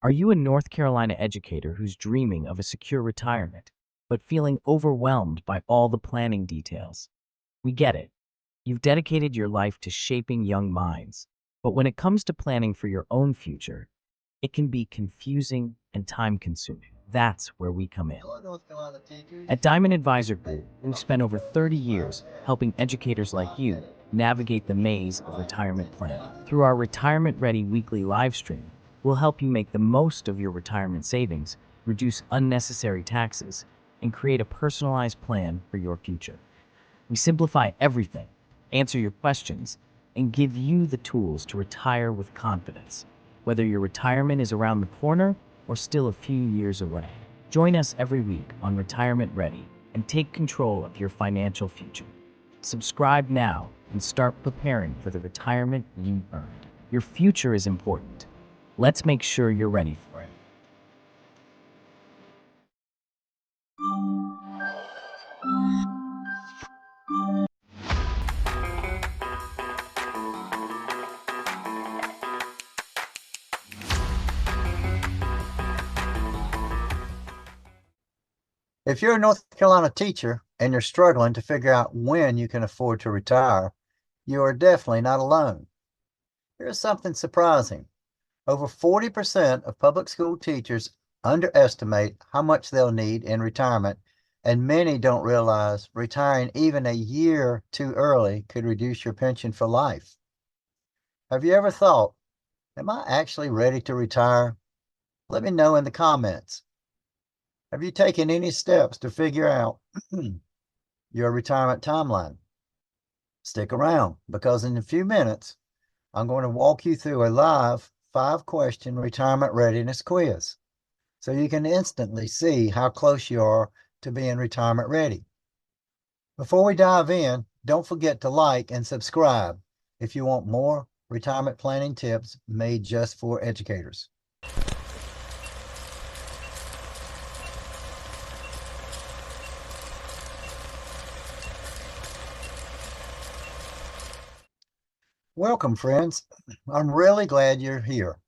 Are you a North Carolina educator who's dreaming of a secure retirement, but feeling overwhelmed by all the planning details? We get it. You've dedicated your life to shaping young minds, but when it comes to planning for your own future, it can be confusing and time-consuming. That's where we come in. At Diamond Advisor Group, we've spent over 30 years helping educators like you navigate the maze of retirement planning. Through our Retirement Ready weekly live stream, we'll help you make the most of your retirement savings, reduce unnecessary taxes, and create a personalized plan for your future. We simplify everything, answer your questions, and give you the tools to retire with confidence, whether your retirement is around the corner or still a few years away. Join us every week on Retirement Ready and take control of your financial future. Subscribe now and start preparing for the retirement you earned. Your future is important. Let's make sure you're ready for it. If you're a North Carolina teacher and you're struggling to figure out when you can afford to retire, you are definitely not alone. Here's something surprising. Over 40% of public school teachers underestimate how much they'll need in retirement, and many don't realize retiring even a year too early could reduce your pension for life. Have you ever thought, am I actually ready to retire? Let me know in the comments. Have you taken any steps to figure out your retirement timeline? Stick around, because in a few minutes, I'm going to walk you through a live 5-question retirement readiness quiz, so you can instantly see how close you are to being retirement ready. Before we dive in, don't forget to like and subscribe if you want more retirement planning tips made just for educators. Welcome, friends. I'm really glad you're here.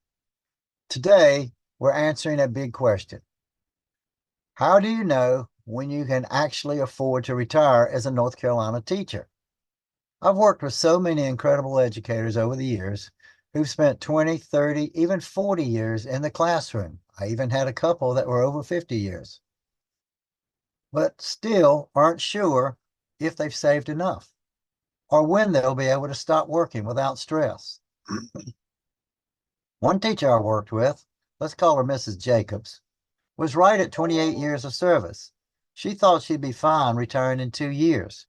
Today, we're answering a big question. How do you know when you can actually afford to retire as a North Carolina teacher? I've worked with so many incredible educators over the years who've spent 20, 30, even 40 years in the classroom. I even had a couple that were over 50 years, but still aren't sure if they've saved enough or when they'll be able to stop working without stress. One teacher I worked with, let's call her Mrs. Jacobs, was right at 28 years of service. She thought she'd be fine retiring in 2 years.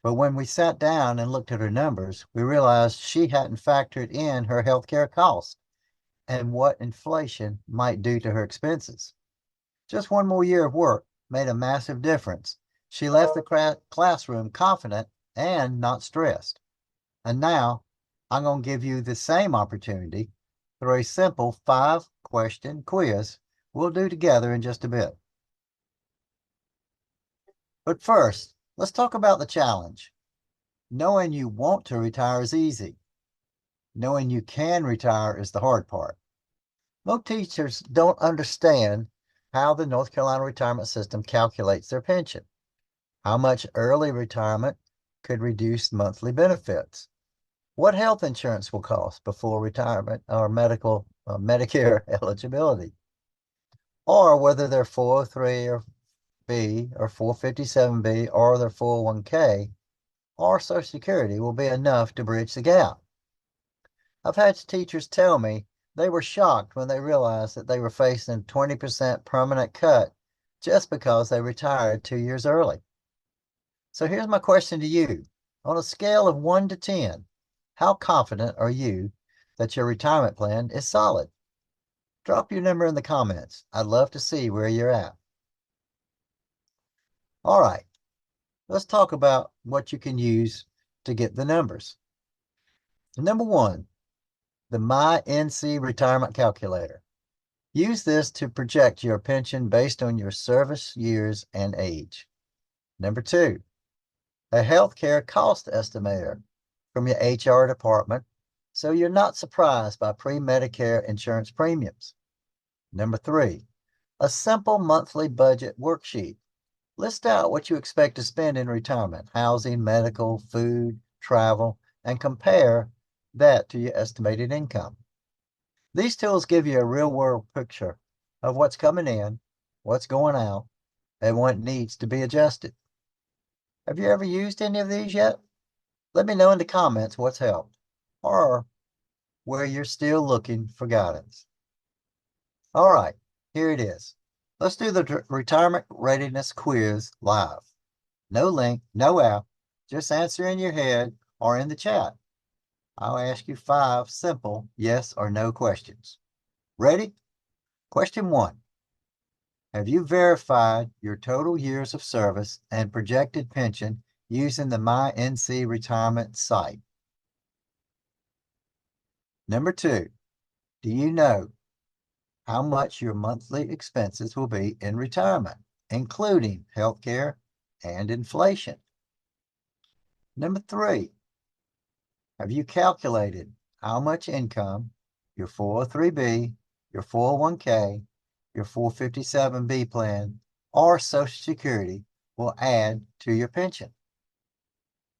But when we sat down and looked at her numbers, we realized she hadn't factored in her healthcare costs and what inflation might do to her expenses. Just one more year of work made a massive difference. She left the classroom confident and not stressed. And now I'm going to give you the same opportunity through a simple 5-question quiz we'll do together in just a bit. But first, let's talk about the challenge. Knowing you want to retire is easy. Knowing you can retire is the hard part. Most teachers don't understand how the North Carolina retirement system calculates their pension, how much early retirement could reduce monthly benefits, what health insurance will cost before retirement or Medicare eligibility, or whether their 403B or 457B or their 401k or Social Security will be enough to bridge the gap. I've had teachers tell me they were shocked when they realized that they were facing a 20% permanent cut just because they retired 2 years early. So here's my question to you. On a scale of 1 to 10, how confident are you that your retirement plan is solid? Drop your number in the comments. I'd love to see where you're at. All right, let's talk about what you can use to get the numbers. Number 1, the MyNC Retirement Calculator. Use this to project your pension based on your service years and age. Number 2, a healthcare cost estimator from your HR department, so you're not surprised by pre-Medicare insurance premiums. Number 3, a simple monthly budget worksheet. List out what you expect to spend in retirement: housing, medical, food, travel, and compare that to your estimated income. These tools give you a real-world picture of what's coming in, what's going out, and what needs to be adjusted. Have you ever used any of these yet? Let me know in the comments what's helped, or where you're still looking for guidance. All right, here it is. Let's do the retirement readiness quiz live. No link, no app, just answer in your head or in the chat. I'll ask you 5 simple yes or no questions. Ready? Question 1. Have you verified your total years of service and projected pension using the MyNC retirement site? Number 2, do you know how much your monthly expenses will be in retirement, including healthcare and inflation? Number 3, have you calculated how much income your 403B, your 401k, your 457B plan, or Social Security will add to your pension?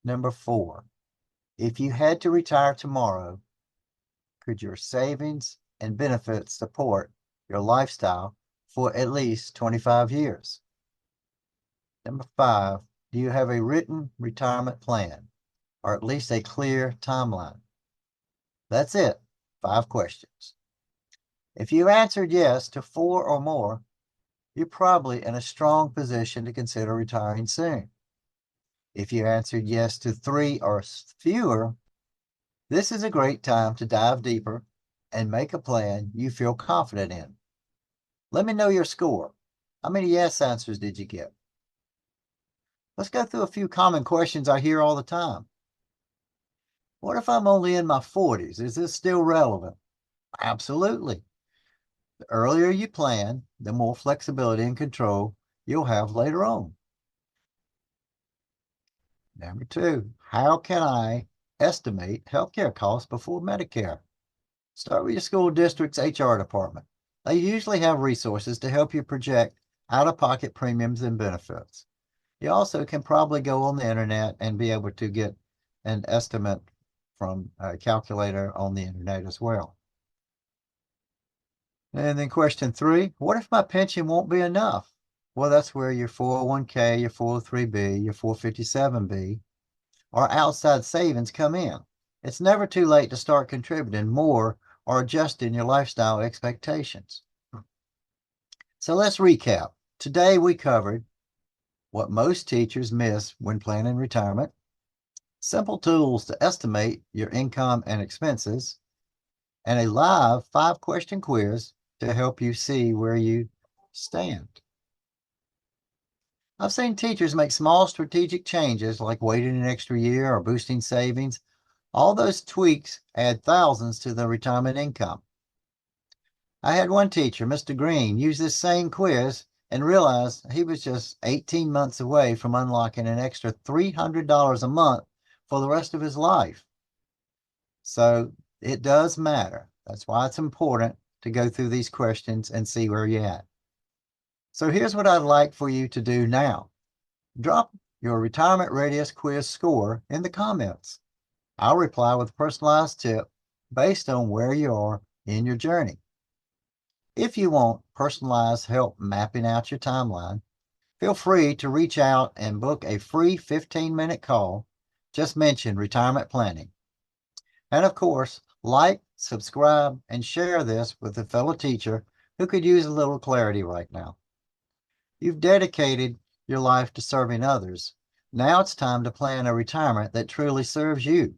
Number 4, if you had to retire tomorrow, could your savings and benefits support your lifestyle for at least 25 years? Number 5, do you have a written retirement plan, or at least a clear timeline? That's it, 5 questions. If you answered yes to 4 or more, you're probably in a strong position to consider retiring soon. If you answered yes to 3 or fewer, this is a great time to dive deeper and make a plan you feel confident in. Let me know your score. How many yes answers did you get? Let's go through a few common questions I hear all the time. What if I'm only in my 40s? Is this still relevant? Absolutely. The earlier you plan, the more flexibility and control you'll have later on. Number 2, how can I estimate healthcare costs before Medicare? Start with your school district's HR department. They usually have resources to help you project out-of-pocket premiums and benefits. You also can probably go on the internet and be able to get an estimate from a calculator on the internet as well. And then question 3, what if my pension won't be enough? Well, that's where your 401k, your 403b, your 457b, or outside savings come in. It's never too late to start contributing more or adjusting your lifestyle expectations. So let's recap. Today we covered what most teachers miss when planning retirement, simple tools to estimate your income and expenses, and a live 5-question quiz to help you see where you stand. I've seen teachers make small strategic changes like waiting an extra year or boosting savings. All those tweaks add thousands to the retirement income. I had one teacher, Mr. Green, use this same quiz and realized he was just 18 months away from unlocking an extra $300 a month for the rest of his life. So it does matter. That's why it's important to go through these questions and see where you're at. So here's what I'd like for you to do now. Drop your retirement readiness quiz score in the comments. I'll reply with a personalized tip based on where you are in your journey. If you want personalized help mapping out your timeline, feel free to reach out and book a free 15-minute call. Just mention retirement planning. And of course, like, subscribe, and share this with a fellow teacher who could use a little clarity right now. You've dedicated your life to serving others. Now it's time to plan a retirement that truly serves you.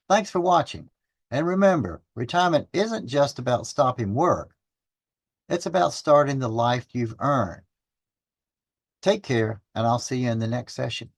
Thanks for watching. And remember, retirement isn't just about stopping work. It's about starting the life you've earned. Take care, and I'll see you in the next session.